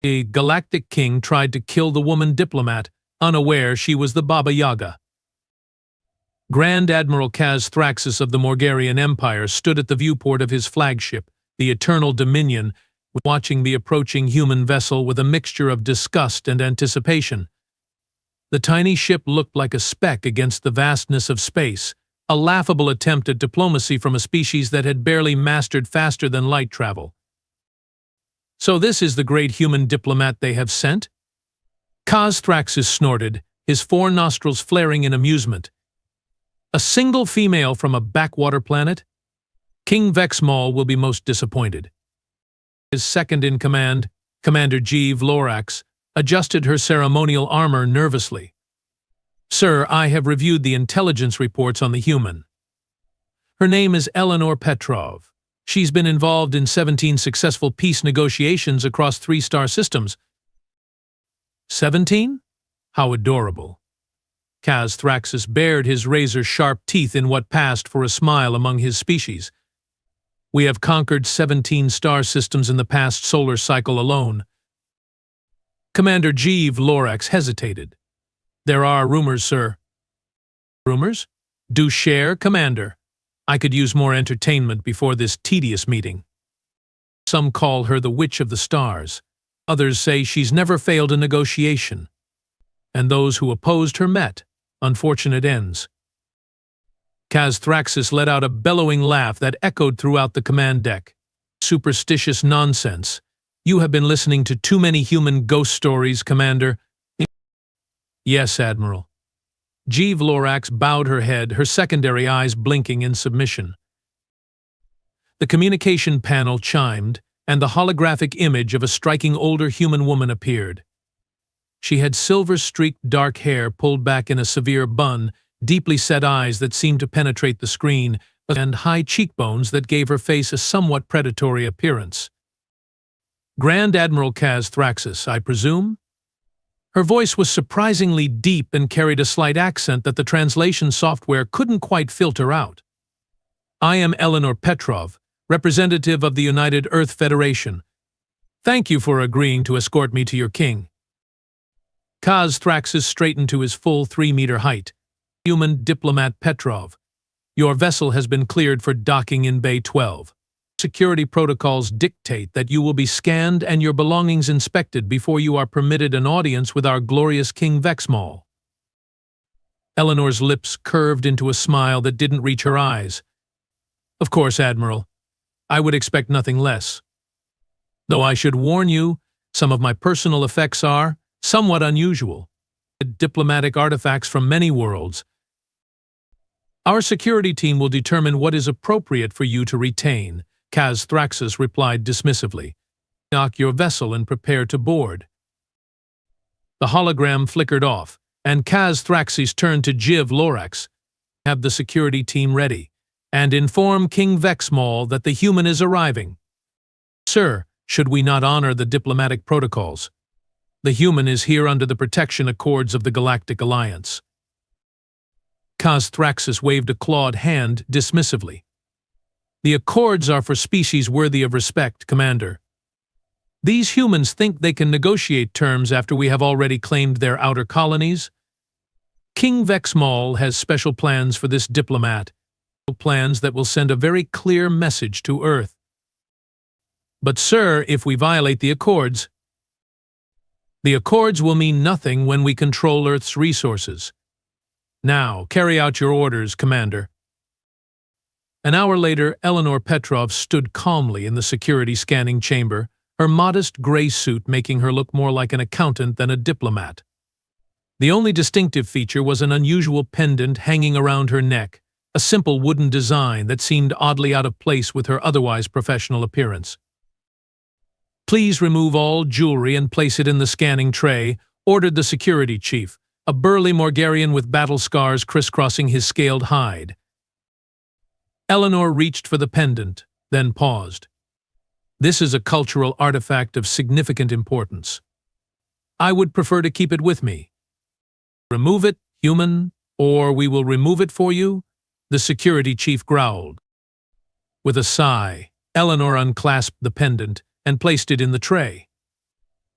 The Galactic King tried to kill the woman diplomat, unaware she was the Baba Yaga. Grand Admiral Kaz Thraxus of the Morgarian Empire stood at the viewport of his flagship, the Eternal Dominion, watching the approaching human vessel with a mixture of disgust and anticipation. The tiny ship looked like a speck against the vastness of space, a laughable attempt at diplomacy from a species that had barely mastered faster than light travel. So this is the great human diplomat they have sent? Kaz Thraxus snorted, his four nostrils flaring in amusement. A single female from a backwater planet? King Vexmaul will be most disappointed. His second-in-command, Commander Jeeve Lorax, adjusted her ceremonial armor nervously. Sir, I have reviewed the intelligence reports on the human. Her name is Eleanor Petrov. She's been involved in 17 successful peace negotiations across 3-star systems. 17? How adorable. Kaz Thraxus bared his razor-sharp teeth in what passed for a smile among his species. We have conquered 17 star systems in the past solar cycle alone. Commander Jeeve Lorax hesitated. There are rumors, sir. Rumors? Do share, Commander. I could use more entertainment before this tedious meeting. Some call her the Witch of the Stars. Others say she's never failed a negotiation. And those who opposed her met. Unfortunate ends. Kaz Thraxus let out a bellowing laugh that echoed throughout the command deck. Superstitious nonsense. You have been listening to too many human ghost stories, Commander. Yes, Admiral. Jeeve Lorax bowed her head, her secondary eyes blinking in submission. The communication panel chimed, and the holographic image of a striking older human woman appeared. She had silver-streaked dark hair pulled back in a severe bun, deeply set eyes that seemed to penetrate the screen, and high cheekbones that gave her face a somewhat predatory appearance. Grand Admiral Kaz Thraxus, I presume? Her voice was surprisingly deep and carried a slight accent that the translation software couldn't quite filter out. I am Eleanor Petrov, representative of the United Earth Federation. Thank you for agreeing to escort me to your king. Kaz Thraxus straightened to his full 3-meter height. Human Diplomat Petrov, your vessel has been cleared for docking in Bay 12. Security protocols dictate that you will be scanned and your belongings inspected before you are permitted an audience with our glorious King Vexmaul. Eleanor's lips curved into a smile that didn't reach her eyes. Of course, Admiral. I would expect nothing less. Though I should warn you, some of my personal effects are somewhat unusual. Diplomatic artifacts from many worlds. Our security team will determine what is appropriate for you to retain, Kaz Thraxus replied dismissively. Knock your vessel and prepare to board. The hologram flickered off, and Kaz Thraxus turned to Jeeve Lorax. Have the security team ready, and inform King Vexmaul that the human is arriving. Sir, should we not honor the diplomatic protocols? The human is here under the protection accords of the Galactic Alliance. Kaz Thraxus waved a clawed hand dismissively. The accords are for species worthy of respect, Commander. These humans think they can negotiate terms after we have already claimed their outer colonies. King Vexmaul has special plans for this diplomat, plans that will send a very clear message to Earth. But sir, if we violate the accords will mean nothing when we control Earth's resources. Now, carry out your orders, Commander. An hour later, Eleanor Petrov stood calmly in the security scanning chamber, her modest gray suit making her look more like an accountant than a diplomat. The only distinctive feature was an unusual pendant hanging around her neck, a simple wooden design that seemed oddly out of place with her otherwise professional appearance. Please remove all jewelry and place it in the scanning tray, ordered the security chief, a burly Morgarian with battle scars crisscrossing his scaled hide. Eleanor reached for the pendant, then paused. This is a cultural artifact of significant importance. I would prefer to keep it with me. Remove it, human, or we will remove it for you, the security chief growled. With a sigh, Eleanor unclasped the pendant and placed it in the tray.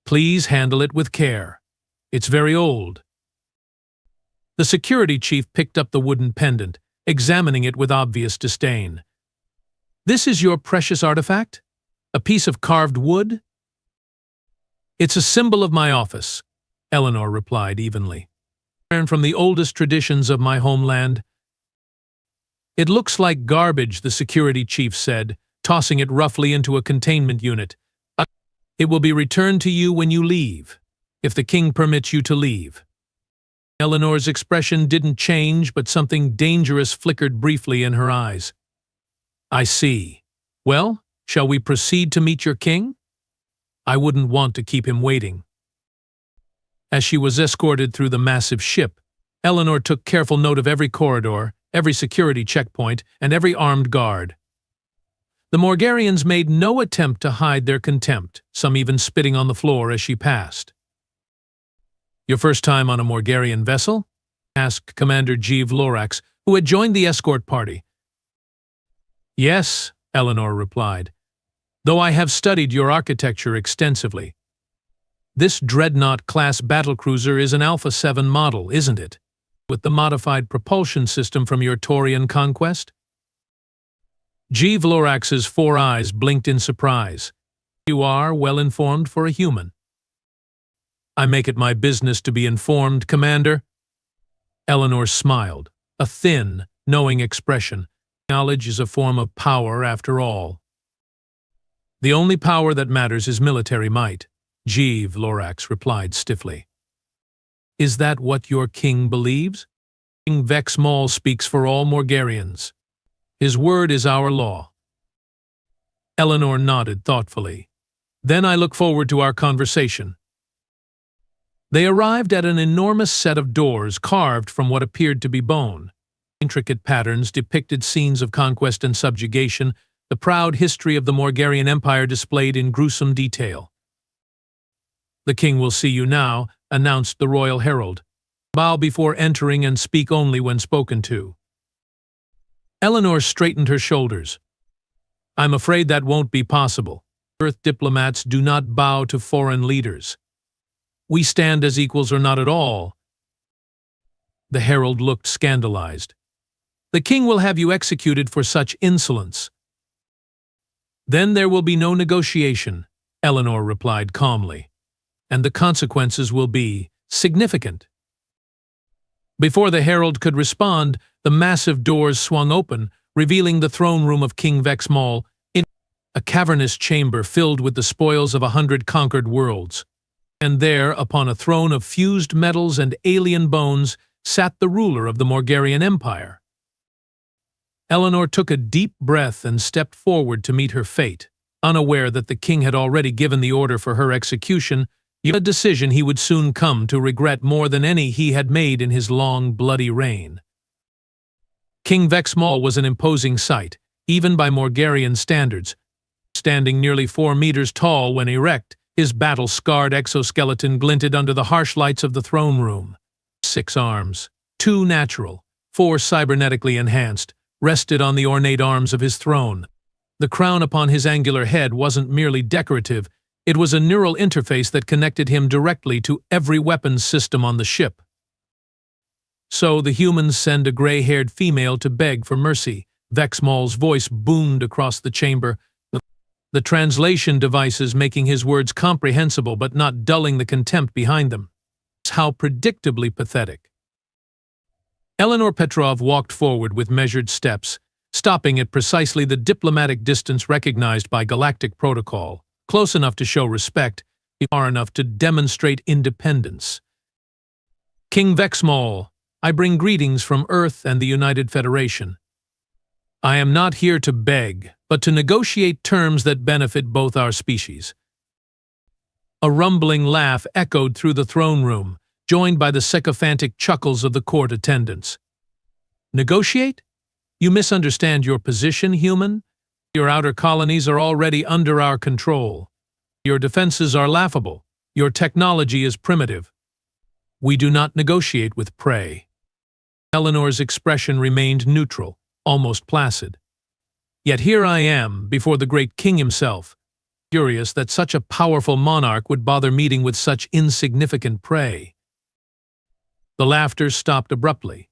Please handle it with care. It's very old. The security chief picked up the wooden pendant, examining it with obvious disdain. This is your precious artifact? A piece of carved wood? It's a symbol of my office, Eleanor replied evenly. And from the oldest traditions of my homeland. It looks like garbage, the security chief said, tossing it roughly into a containment unit. It will be returned to you when you leave, if the king permits you to leave. Eleanor's expression didn't change, but something dangerous flickered briefly in her eyes. I see. Well, shall we proceed to meet your king? I wouldn't want to keep him waiting. As she was escorted through the massive ship, Eleanor took careful note of every corridor, every security checkpoint, and every armed guard. The Morgarians made no attempt to hide their contempt, some even spitting on the floor as she passed. Your first time on a Morgarian vessel? Asked Commander Jeev Lorax, who had joined the escort party. Yes, Eleanor replied, though I have studied your architecture extensively. This Dreadnought-class battlecruiser is an Alpha 7 model, isn't it? With the modified propulsion system from your Taurian conquest? Jeev Lorax's 4 eyes blinked in surprise. You are well informed for a human. I make it my business to be informed, Commander. Eleanor smiled, a thin, knowing expression. Knowledge is a form of power after all. The only power that matters is military might, Jeev Lorax replied stiffly. Is that what your king believes? King Vex Maul speaks for all Morgarians. His word is our law. Eleanor nodded thoughtfully. Then I look forward to our conversation. They arrived at an enormous set of doors carved from what appeared to be bone. Intricate patterns depicted scenes of conquest and subjugation, the proud history of the Morgarian Empire displayed in gruesome detail. The king will see you now, announced the royal herald. Bow before entering and speak only when spoken to. Eleanor straightened her shoulders. I'm afraid that won't be possible. Earth diplomats do not bow to foreign leaders. We stand as equals or not at all. The herald looked scandalized. The king will have you executed for such insolence. Then there will be no negotiation, Eleanor replied calmly, and the consequences will be significant. Before the herald could respond, the massive doors swung open, revealing the throne room of King Vex Maul, in a cavernous chamber filled with the spoils of 100 conquered worlds. And there, upon a throne of fused metals and alien bones, sat the ruler of the Morgarian Empire. Eleanor took a deep breath and stepped forward to meet her fate, unaware that the king had already given the order for her execution, a decision he would soon come to regret more than any he had made in his long, bloody reign. King Vex Maul was an imposing sight, even by Morgarian standards. Standing nearly 4 meters tall when erect, his battle-scarred exoskeleton glinted under the harsh lights of the throne room. 6 arms, 2 natural, 4 cybernetically enhanced, rested on the ornate arms of his throne. The crown upon his angular head wasn't merely decorative, it was a neural interface that connected him directly to every weapons system on the ship. So the humans send a gray-haired female to beg for mercy. Vex Maul's voice boomed across the chamber, the translation devices making his words comprehensible but not dulling the contempt behind them. How predictably pathetic. Eleanor Petrov walked forward with measured steps, stopping at precisely the diplomatic distance recognized by galactic protocol, close enough to show respect, far enough to demonstrate independence. King Vex Maul, I bring greetings from Earth and the United Federation. I am not here to beg, but to negotiate terms that benefit both our species. A rumbling laugh echoed through the throne room, joined by the sycophantic chuckles of the court attendants. Negotiate? You misunderstand your position, human. Your outer colonies are already under our control. Your defenses are laughable. Your technology is primitive. We do not negotiate with prey. Eleanor's expression remained neutral, almost placid. Yet here I am, before the great king himself. Curious that such a powerful monarch would bother meeting with such insignificant prey. The laughter stopped abruptly.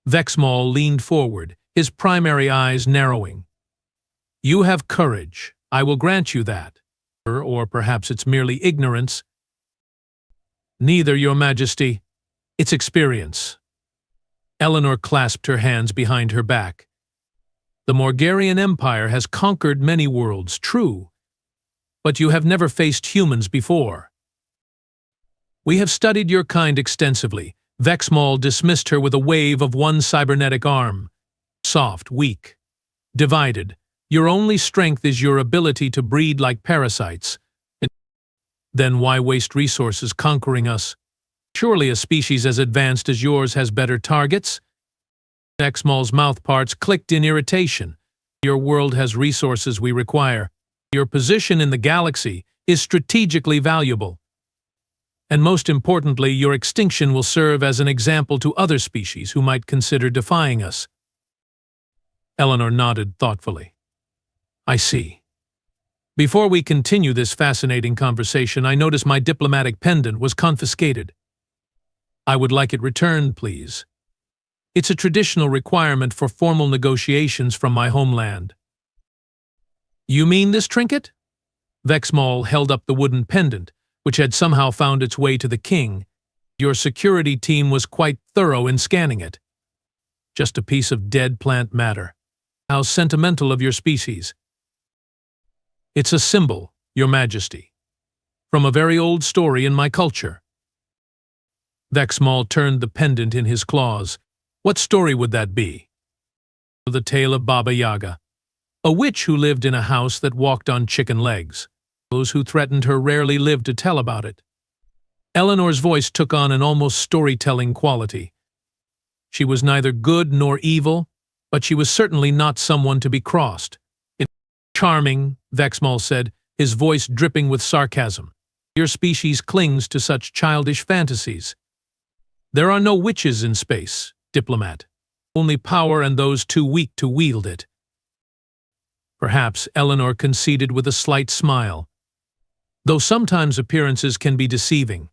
Vexmall leaned forward, his primary eyes narrowing. You have courage. I will grant you that. Or perhaps it's merely ignorance. Neither, Your Majesty. It's experience. Eleanor clasped her hands behind her back. The Morgarian Empire has conquered many worlds, true, but you have never faced humans before. We have studied your kind extensively. Vexmall dismissed her with a wave of one cybernetic arm. Soft, weak, divided. Your only strength is your ability to breed like parasites. Then why waste resources conquering us? Surely a species as advanced as yours has better targets? Vexmall's mouthparts clicked in irritation. Your world has resources we require. Your position in the galaxy is strategically valuable. And most importantly, your extinction will serve as an example to other species who might consider defying us. Eleanor nodded thoughtfully. I see. Before we continue this fascinating conversation, I notice my diplomatic pendant was confiscated. I would like it returned, please. It's a traditional requirement for formal negotiations from my homeland. You mean this trinket? Vexmall held up the wooden pendant, which had somehow found its way to the king. Your security team was quite thorough in scanning it. Just a piece of dead plant matter. How sentimental of your species. It's a symbol, Your Majesty, from a very old story in my culture. Vexmall turned the pendant in his claws. What story would that be? The tale of Baba Yaga, a witch who lived in a house that walked on chicken legs. Those who threatened her rarely lived to tell about it. Eleanor's voice took on an almost storytelling quality. She was neither good nor evil, but she was certainly not someone to be crossed. Charming, Vexmall said, his voice dripping with sarcasm. Your species clings to such childish fantasies. There are no witches in space, Diplomat. Only power and those too weak to wield it. Perhaps Eleanor conceded with a slight smile, though sometimes appearances can be deceiving.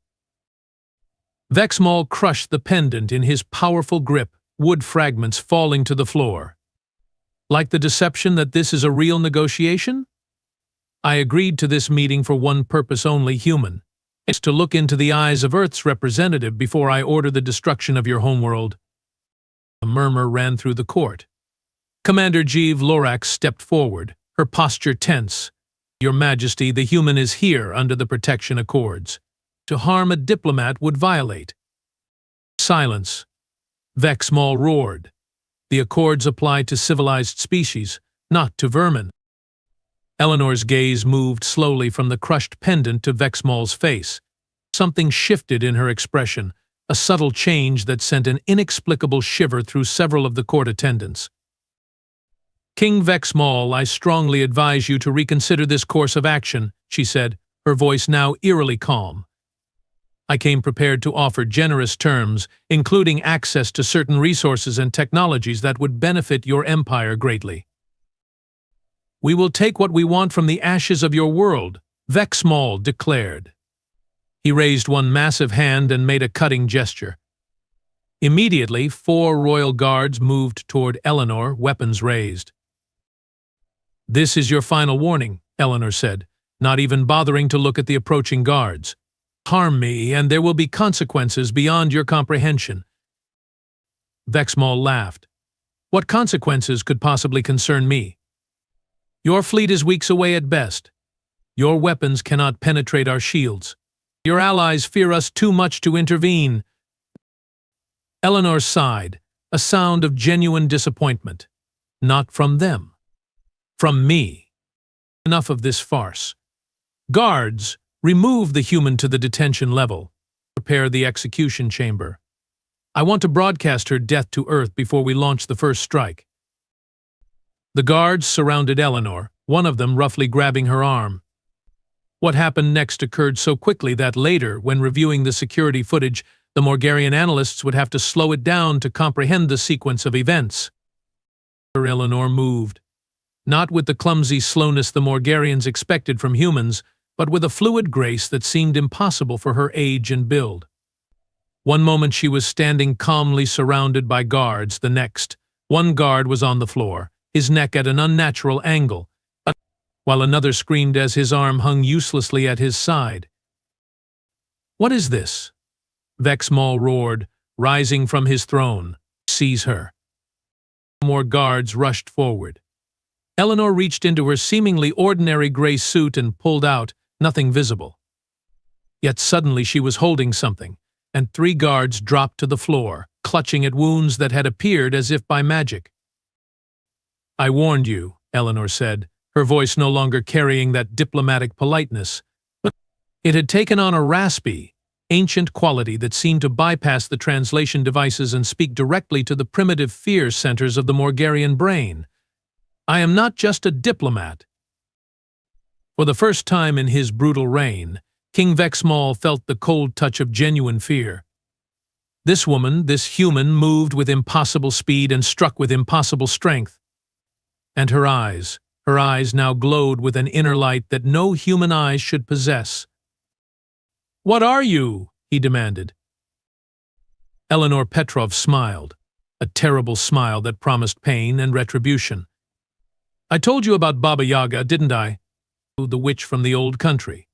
Vexmall crushed the pendant in his powerful grip, wood fragments falling to the floor. Like the deception that this is a real negotiation? I agreed to this meeting for one purpose only, human. It's to look into the eyes of Earth's representative before I order the destruction of your homeworld. A murmur ran through the court. Commander Jeeve Lorax stepped forward, her posture tense. Your Majesty, the human is here under the protection accords. To harm a diplomat would violate. Silence. Vexmall roared. The accords apply to civilized species, not to vermin. Eleanor's gaze moved slowly from the crushed pendant to Vexmall's face. Something shifted in her expression, a subtle change that sent an inexplicable shiver through several of the court attendants. King Vexmall, I strongly advise you to reconsider this course of action, she said, her voice now eerily calm. I came prepared to offer generous terms, including access to certain resources and technologies that would benefit your empire greatly. We will take what we want from the ashes of your world, Vexmall declared. He raised one massive hand and made a cutting gesture. Immediately, 4 royal guards moved toward Eleanor, weapons raised. This is your final warning, Eleanor said, not even bothering to look at the approaching guards. Harm me, and there will be consequences beyond your comprehension. Vexmall laughed. What consequences could possibly concern me? Your fleet is weeks away at best. Your weapons cannot penetrate our shields. Your allies fear us too much to intervene. Eleanor sighed, a sound of genuine disappointment. Not from them. From me. Enough of this farce. Guards, remove the human to the detention level. Prepare the execution chamber. I want to broadcast her death to Earth before we launch the first strike. The guards surrounded Eleanor, one of them roughly grabbing her arm. What happened next occurred so quickly that later, when reviewing the security footage, the Morgarian analysts would have to slow it down to comprehend the sequence of events. Eleanor moved. not with the clumsy slowness the Morgarians expected from humans, but with a fluid grace that seemed impossible for her age and build. One moment she was standing calmly surrounded by guards, the next, one guard was on the floor, his neck at an unnatural angle, while another screamed as his arm hung uselessly at his side. "What is this?" Vexmall roared, rising from his throne. "Seize her." More guards rushed forward. Eleanor reached into her seemingly ordinary gray suit and pulled out, nothing visible. Yet suddenly she was holding something, and 3 guards dropped to the floor, clutching at wounds that had appeared as if by magic. "I warned you," Eleanor said, her voice no longer carrying that diplomatic politeness, but it had taken on a raspy, ancient quality that seemed to bypass the translation devices and speak directly to the primitive fear centers of the Morgarian brain. "I am not just a diplomat." For the first time in his brutal reign, King Vexmall felt the cold touch of genuine fear. This woman, this human, moved with impossible speed and struck with impossible strength. And her eyes now glowed with an inner light that no human eyes should possess. "What are you?" he demanded. Eleanor Petrov smiled, a terrible smile that promised pain and retribution. "I told you about Baba Yaga, didn't I? The witch from the old country.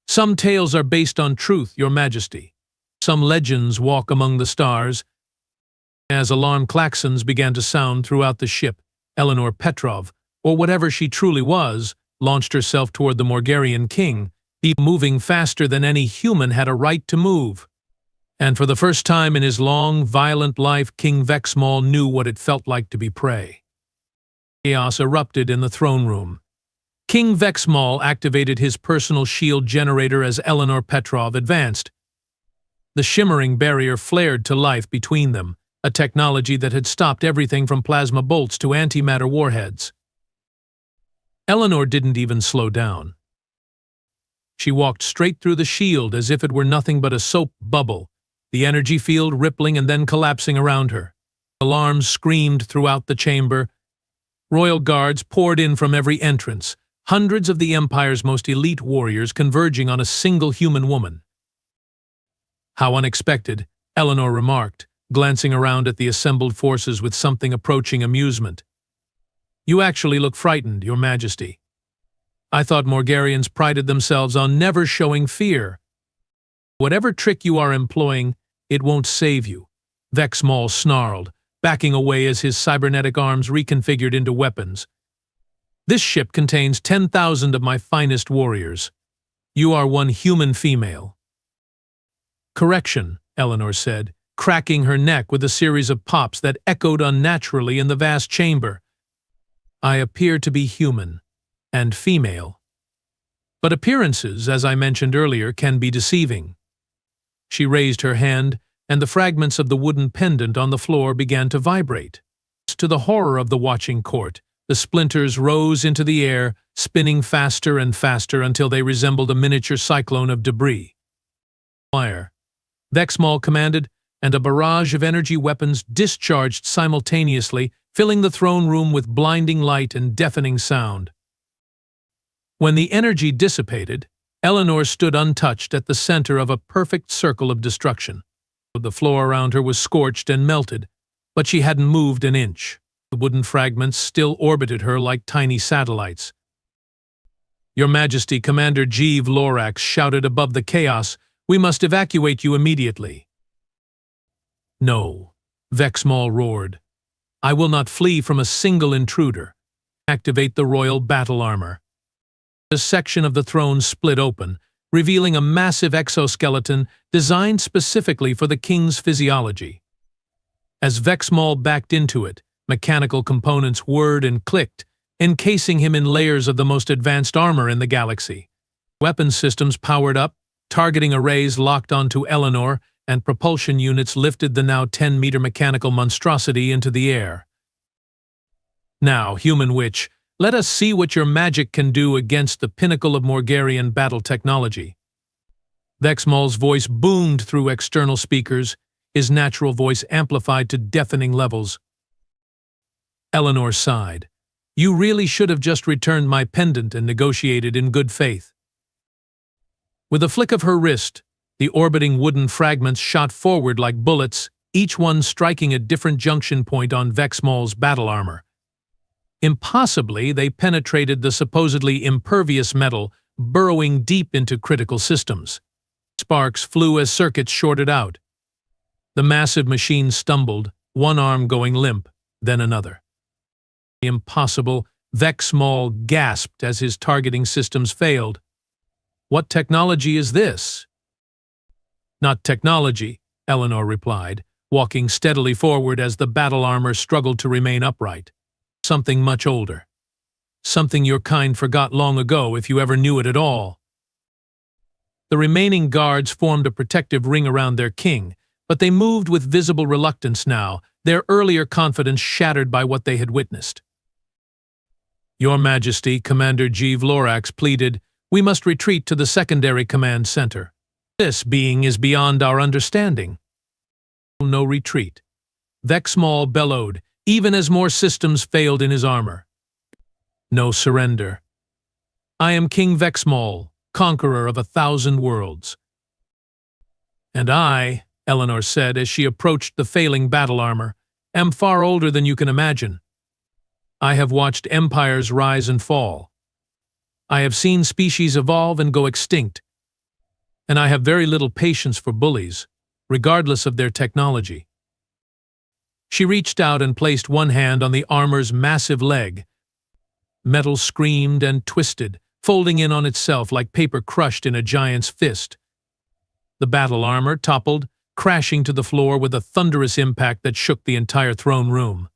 Some tales are based on truth, Your Majesty. Some legends walk among the stars." As alarm klaxons began to sound throughout the ship, Eleanor Petrov, or whatever she truly was, launched herself toward the Morgarian king, moving faster than any human had a right to move. And for the first time in his long, violent life, King Vexmall knew what it felt like to be prey. Chaos erupted in the throne room. King Vexmall activated his personal shield generator as Eleanor Petrov advanced. The shimmering barrier flared to life between them, a technology that had stopped everything from plasma bolts to antimatter warheads. Eleanor didn't even slow down. She walked straight through the shield as if it were nothing but a soap bubble, the energy field rippling and then collapsing around her. Alarms screamed throughout the chamber. Royal guards poured in from every entrance, hundreds of the Empire's most elite warriors converging on a single human woman. "How unexpected," Eleanor remarked, glancing around at the assembled forces with something approaching amusement. "You actually look frightened, Your Majesty. I thought Morgarians prided themselves on never showing fear." "Whatever trick you are employing, it won't save you," Vexmall snarled, backing away as his cybernetic arms reconfigured into weapons. "This ship contains 10,000 of my finest warriors. You are one human female." "Correction," Eleanor said, cracking her neck with a series of pops that echoed unnaturally in the vast chamber. "I appear to be human, and female. But appearances, as I mentioned earlier, can be deceiving." She raised her hand, and the fragments of the wooden pendant on the floor began to vibrate. To the horror of the watching court, the splinters rose into the air, spinning faster and faster until they resembled a miniature cyclone of debris. "Fire," Vexmall commanded, and a barrage of energy weapons discharged simultaneously, filling the throne room with blinding light and deafening sound. When the energy dissipated, Eleanor stood untouched at the center of a perfect circle of destruction. The floor around her was scorched and melted, but she hadn't moved an inch. The wooden fragments still orbited her like tiny satellites. "Your Majesty," Commander Jeev Lorax shouted above the chaos, "we must evacuate you immediately." "No," Vexmall roared. "I will not flee from a single intruder. Activate the royal battle armor." A section of the throne split open, revealing a massive exoskeleton designed specifically for the king's physiology. As Vexmall backed into it, mechanical components whirred and clicked, encasing him in layers of the most advanced armor in the galaxy. Weapon systems powered up, targeting arrays locked onto Eleanor, and propulsion units lifted the now 10-meter mechanical monstrosity into the air. "Now, human witch, let us see what your magic can do against the pinnacle of Morgarian battle technology." Vexmall's voice boomed through external speakers, his natural voice amplified to deafening levels. Eleanor sighed. You really should have just returned my pendant and negotiated in good faith. With a flick of her wrist, the orbiting wooden fragments shot forward like bullets, each one striking a different junction point on Vexmol's battle armor. Impossibly, they penetrated the supposedly impervious metal, burrowing deep into critical systems. Sparks flew as circuits shorted out. The massive machine stumbled, one arm going limp, then another. Impossible, Vexmol gasped as his targeting systems failed. What technology is this? Not technology, Eleanor replied, walking steadily forward as the battle armor struggled to remain upright. Something much older. Something your kind forgot long ago if you ever knew it at all. The remaining guards formed a protective ring around their king, but they moved with visible reluctance now, their earlier confidence shattered by what they had witnessed. Your Majesty, Commander Jeeve Lorax pleaded, we must retreat to the secondary command center. This being is beyond our understanding. No retreat. Vexmol bellowed, even as more systems failed in his armor. No surrender. I am King Vexmol, conqueror of 1,000 worlds. And I, Eleanor said as she approached the failing battle armor, am far older than you can imagine. I have watched empires rise and fall. I have seen species evolve and go extinct. And I have very little patience for bullies, regardless of their technology. She reached out and placed one hand on the armor's massive leg. Metal screamed and twisted, folding in on itself like paper crushed in a giant's fist. The battle armor toppled, crashing to the floor with a thunderous impact that shook the entire throne room.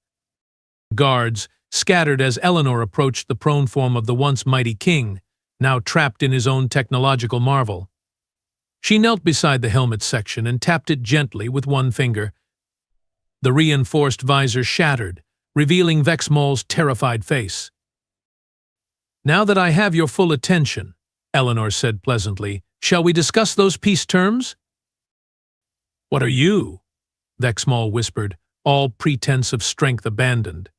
Guards scattered as Eleanor approached the prone form of the once mighty king, now trapped in his own technological marvel. She knelt beside the helmet section and tapped it gently with one finger. The reinforced visor shattered, revealing Vexmol's terrified face. Now that I have your full attention, Eleanor said pleasantly, shall we discuss those peace terms? What are you? Vexmol whispered, all pretense of strength abandoned.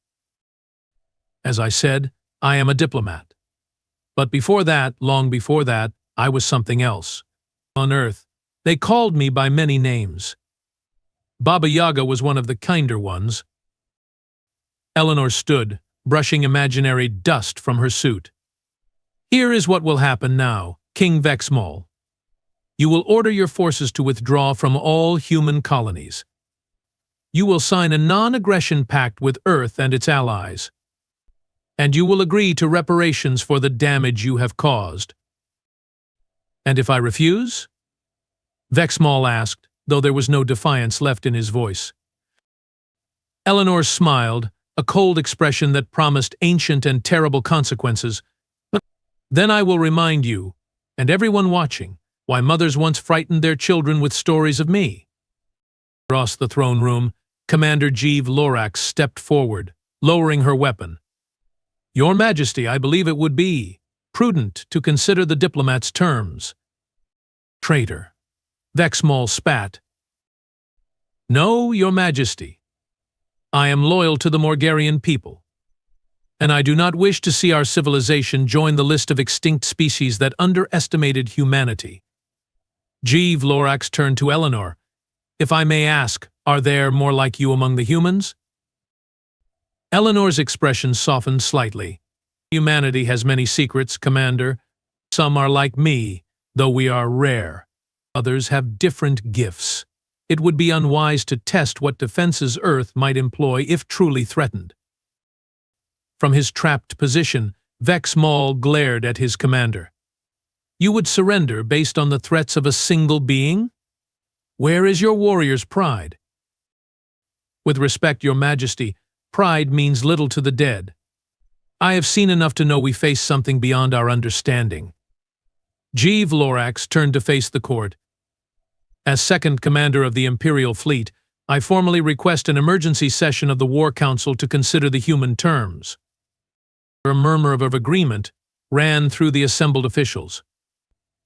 As I said, I am a diplomat. But before that, long before that, I was something else. On Earth, they called me by many names. Baba Yaga was one of the kinder ones. Eleanor stood, brushing imaginary dust from her suit. Here is what will happen now, King Vexmol. You will order your forces to withdraw from all human colonies. You will sign a non-aggression pact with Earth and its allies. And you will agree to reparations for the damage you have caused. And if I refuse? Vexmol asked, though there was no defiance left in his voice. Eleanor smiled, a cold expression that promised ancient and terrible consequences. Then I will remind you, and everyone watching, why mothers once frightened their children with stories of me. Across the throne room, Commander Jeeve Lorax stepped forward, lowering her weapon. Your Majesty, I believe it would be prudent to consider the diplomat's terms. Traitor. Vexmol spat. No, Your Majesty. I am loyal to the Morgarian people, and I do not wish to see our civilization join the list of extinct species that underestimated humanity. Jeeve Lorax turned to Eleanor. If I may ask, are there more like you among the humans? Eleanor's expression softened slightly. Humanity has many secrets, Commander. Some are like me, though we are rare. Others have different gifts. It would be unwise to test what defenses Earth might employ if truly threatened. From his trapped position, Vexmol glared at his commander. You would surrender based on the threats of a single being? Where is your warrior's pride? With respect, Your Majesty, pride means little to the dead. I have seen enough to know we face something beyond our understanding. Jeeve Lorax turned to face the court. As second commander of the Imperial Fleet, I formally request an emergency session of the War Council to consider the human terms. A murmur of agreement ran through the assembled officials.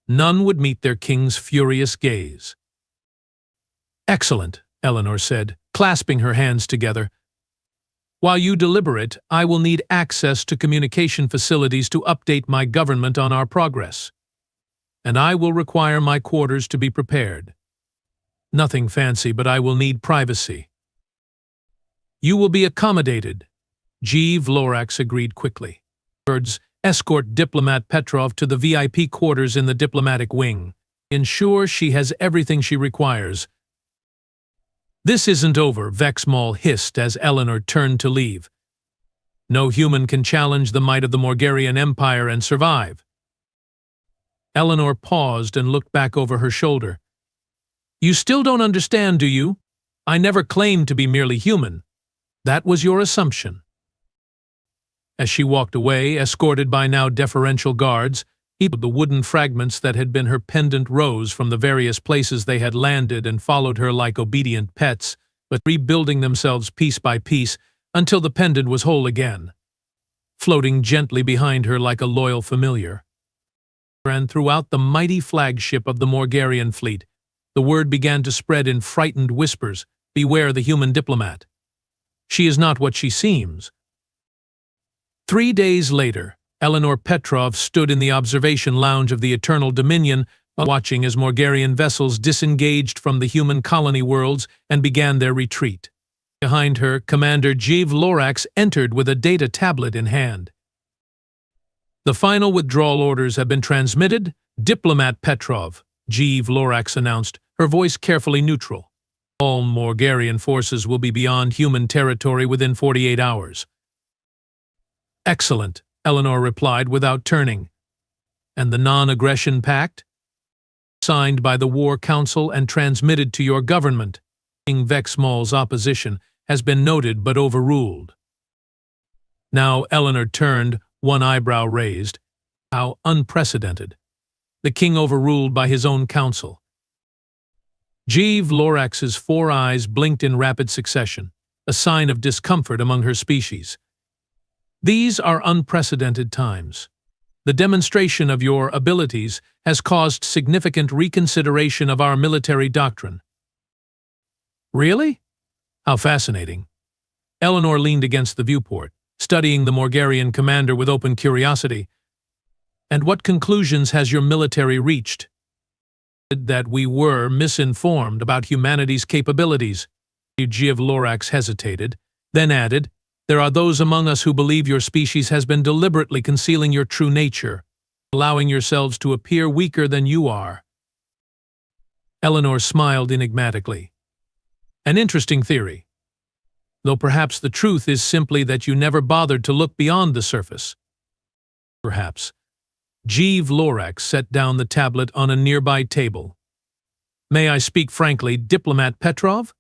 None would meet their king's furious gaze. Excellent, Eleanor said, clasping her hands together. While you deliberate, I will need access to communication facilities to update my government on our progress. And I will require my quarters to be prepared. Nothing fancy, but I will need privacy. You will be accommodated. G. Vlorax agreed quickly. Birds, escort Diplomat Petrov to the VIP quarters in the diplomatic wing. Ensure she has everything she requires. This isn't over, Vexmall hissed as Eleanor turned to leave. No human can challenge the might of the Morgarian Empire and survive. Eleanor paused and looked back over her shoulder. You still don't understand, do you? I never claimed to be merely human. That was your assumption. As she walked away, escorted by now deferential guards, the wooden fragments that had been her pendant rose from the various places they had landed and followed her like obedient pets, but rebuilding themselves piece by piece until the pendant was whole again, floating gently behind her like a loyal familiar. And throughout the mighty flagship of the Morgarian fleet, the word began to spread in frightened whispers, beware the human diplomat. She is not what she seems. 3 days later, Eleanor Petrov stood in the observation lounge of the Eternal Dominion, watching as Morgarian vessels disengaged from the human colony worlds and began their retreat. Behind her, Commander G. Vlorax entered with a data tablet in hand. The final withdrawal orders have been transmitted. Diplomat Petrov, G. Vlorax announced, her voice carefully neutral. All Morgarian forces will be beyond human territory within 48 hours. Excellent, Eleanor replied without turning. And the non-aggression pact? Signed by the War Council and transmitted to your government. King Vexmall's opposition has been noted but overruled. Now Eleanor turned, one eyebrow raised. How unprecedented. The king overruled by his own council. G. Vlorax's 4 eyes blinked in rapid succession, a sign of discomfort among her species. These are unprecedented times. The demonstration of your abilities has caused significant reconsideration of our military doctrine. Really? How fascinating. Eleanor leaned against the viewport, studying the Morgarian commander with open curiosity. And what conclusions has your military reached? That we were misinformed about humanity's capabilities. G. Vlorax hesitated, then added, there are those among us who believe your species has been deliberately concealing your true nature, allowing yourselves to appear weaker than you are. Eleanor smiled enigmatically. An interesting theory. Though perhaps the truth is simply that you never bothered to look beyond the surface. Perhaps. G. Vlorax set down the tablet on a nearby table. May I speak frankly, Diplomat Petrov?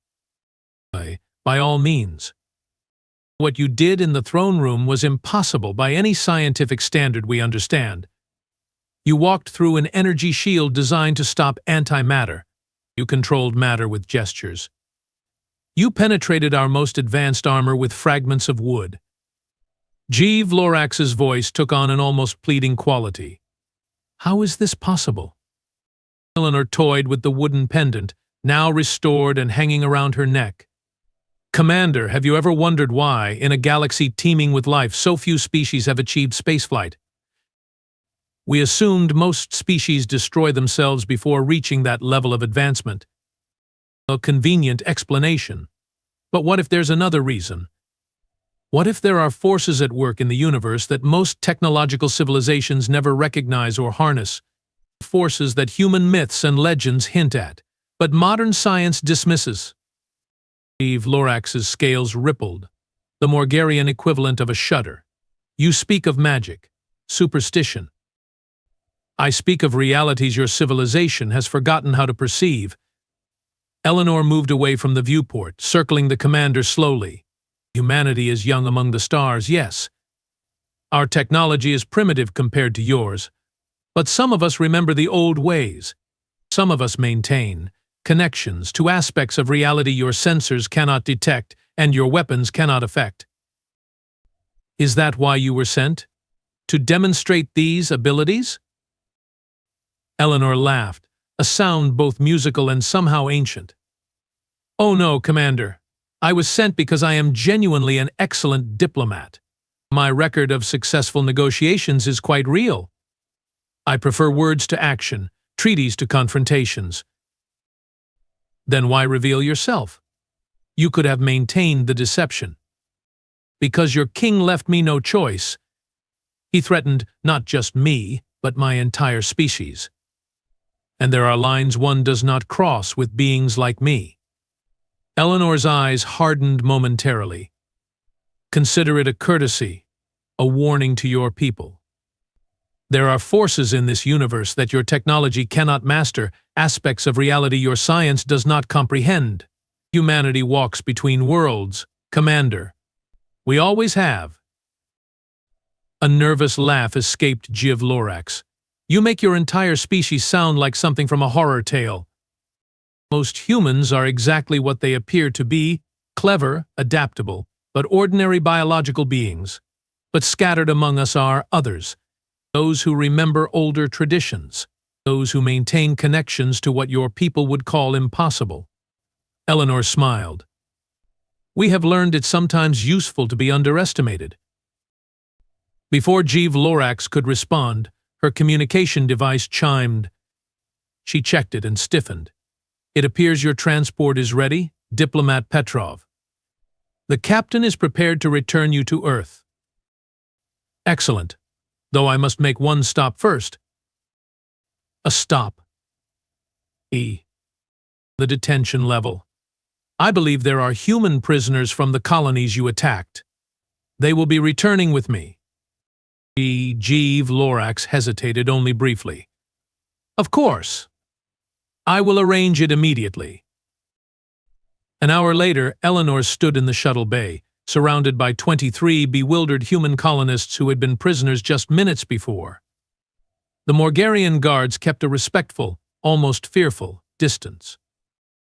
By all means. What you did in the throne room was impossible by any scientific standard we understand. You walked through an energy shield designed to stop antimatter. You controlled matter with gestures. You penetrated our most advanced armor with fragments of wood. G. Vlorax's voice took on an almost pleading quality. How is this possible? Eleanor toyed with the wooden pendant, now restored and hanging around her neck. Commander, have you ever wondered why, in a galaxy teeming with life, so few species have achieved spaceflight? We assumed most species destroy themselves before reaching that level of advancement. A convenient explanation. But what if there's another reason? What if there are forces at work in the universe that most technological civilizations never recognize or harness? Forces that human myths and legends hint at, but modern science dismisses. Vlorax's scales rippled, the Morgarian equivalent of a shudder. You speak of magic, superstition. I speak of realities your civilization has forgotten how to perceive. Eleanor moved away from the viewport, circling the commander slowly. Humanity is young among the stars, yes. Our technology is primitive compared to yours. But some of us remember the old ways. Some of us maintain connections to aspects of reality your sensors cannot detect and your weapons cannot affect. Is that why you were sent? To demonstrate these abilities? Eleanor laughed, a sound both musical and somehow ancient. Oh no, Commander. I was sent because I am genuinely an excellent diplomat. My record of successful negotiations is quite real. I prefer words to action, treaties to confrontations. Then why reveal yourself? You could have maintained the deception. Because your king left me no choice. He threatened not just me, but my entire species. And there are lines one does not cross with beings like me. Eleanor's eyes hardened momentarily. Consider it a courtesy, a warning to your people. There are forces in this universe that your technology cannot master, aspects of reality your science does not comprehend. Humanity walks between worlds, Commander. We always have. A nervous laugh escaped Jiv Lorax. You make your entire species sound like something from a horror tale. Most humans are exactly what they appear to be, clever, adaptable, but ordinary biological beings. But scattered among us are others, those who remember older traditions, those who maintain connections to what your people would call impossible. Eleanor smiled. We have learned it's sometimes useful to be underestimated. Before Jiv Lorax could respond, her communication device chimed. She checked it and stiffened. It appears your transport is ready, Diplomat Petrov. The captain is prepared to return you to Earth. Excellent, though I must make one stop first. A stop. The detention level. I believe there are human prisoners from the colonies you attacked. They will be returning with me. Jiv Lorax hesitated only briefly. Of course. I will arrange it immediately. An hour later, Eleanor stood in the shuttle bay, surrounded by 23 bewildered human colonists who had been prisoners just minutes before. The Morgarian guards kept a respectful, almost fearful, distance.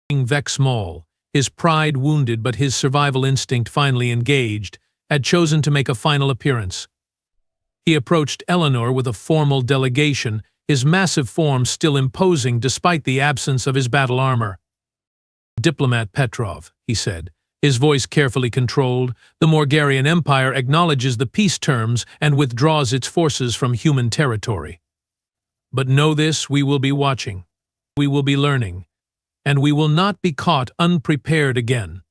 King Vex Maul, his pride wounded but his survival instinct finally engaged, had chosen to make a final appearance. He approached Eleanor with a formal delegation, his massive form still imposing despite the absence of his battle armor. Diplomat Petrov, he said, his voice carefully controlled, the Morgarian Empire acknowledges the peace terms and withdraws its forces from human territory. But know this, we will be watching, we will be learning, and we will not be caught unprepared again.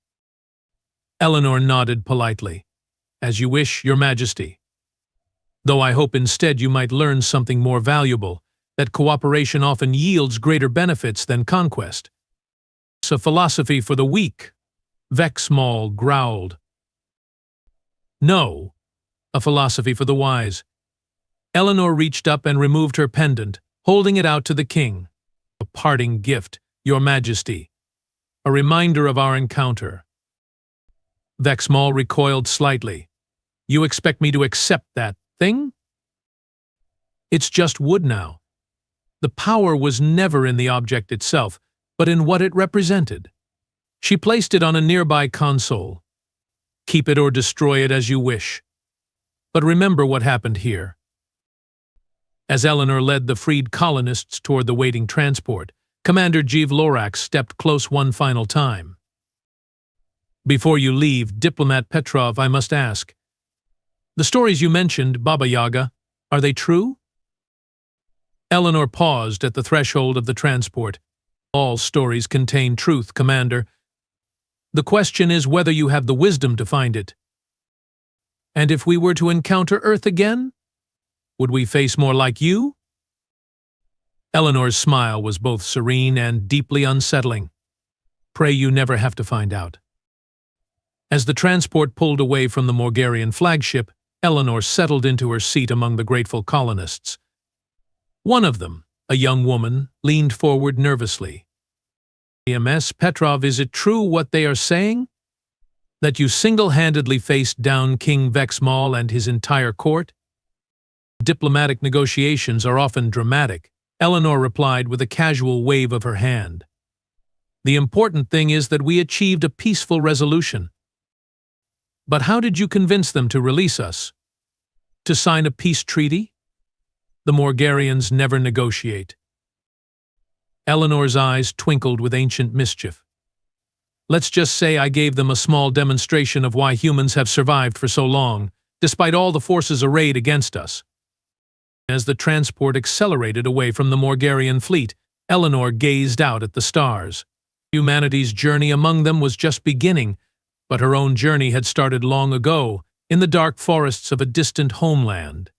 Eleanor nodded politely. As you wish, Your Majesty. Though I hope instead you might learn something more valuable, that cooperation often yields greater benefits than conquest. It's a philosophy for the weak, Vex Maul growled. No, a philosophy for the wise. Eleanor reached up and removed her pendant, holding it out to the king. A parting gift, Your Majesty. A reminder of our encounter. Vex Maul recoiled slightly. You expect me to accept that thing? It's just wood now. The power was never in the object itself, but in what it represented. She placed it on a nearby console. Keep it or destroy it as you wish. But remember what happened here. As Eleanor led the freed colonists toward the waiting transport, Commander Jiv Lorax stepped close one final time. Before you leave, Diplomat Petrov, I must ask. The stories you mentioned, Baba Yaga, are they true? Eleanor paused at the threshold of the transport. All stories contain truth, Commander. The question is whether you have the wisdom to find it. And if we were to encounter Earth again, would we face more like you? Eleanor's smile was both serene and deeply unsettling. Pray you never have to find out. As the transport pulled away from the Morgarian flagship, Eleanor settled into her seat among the grateful colonists. One of them, a young woman, leaned forward nervously. EMS Petrov, is it true what they are saying? That you single-handedly faced down King Vex Maul and his entire court? Diplomatic negotiations are often dramatic, Eleanor replied with a casual wave of her hand. The important thing is that we achieved a peaceful resolution. But how did you convince them to release us? To sign a peace treaty? The Morgarians never negotiate. Eleanor's eyes twinkled with ancient mischief. Let's just say I gave them a small demonstration of why humans have survived for so long, despite all the forces arrayed against us. As the transport accelerated away from the Morgarian fleet, Eleanor gazed out at the stars. Humanity's journey among them was just beginning, but her own journey had started long ago, in the dark forests of a distant homeland.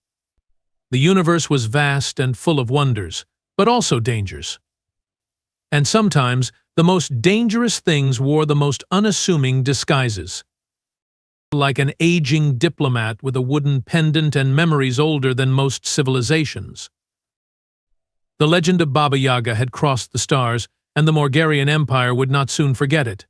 The universe was vast and full of wonders, but also dangers. And sometimes, the most dangerous things wore the most unassuming disguises. Like an aging diplomat with a wooden pendant and memories older than most civilizations. The legend of Baba Yaga had crossed the stars, and the Morgarian Empire would not soon forget it.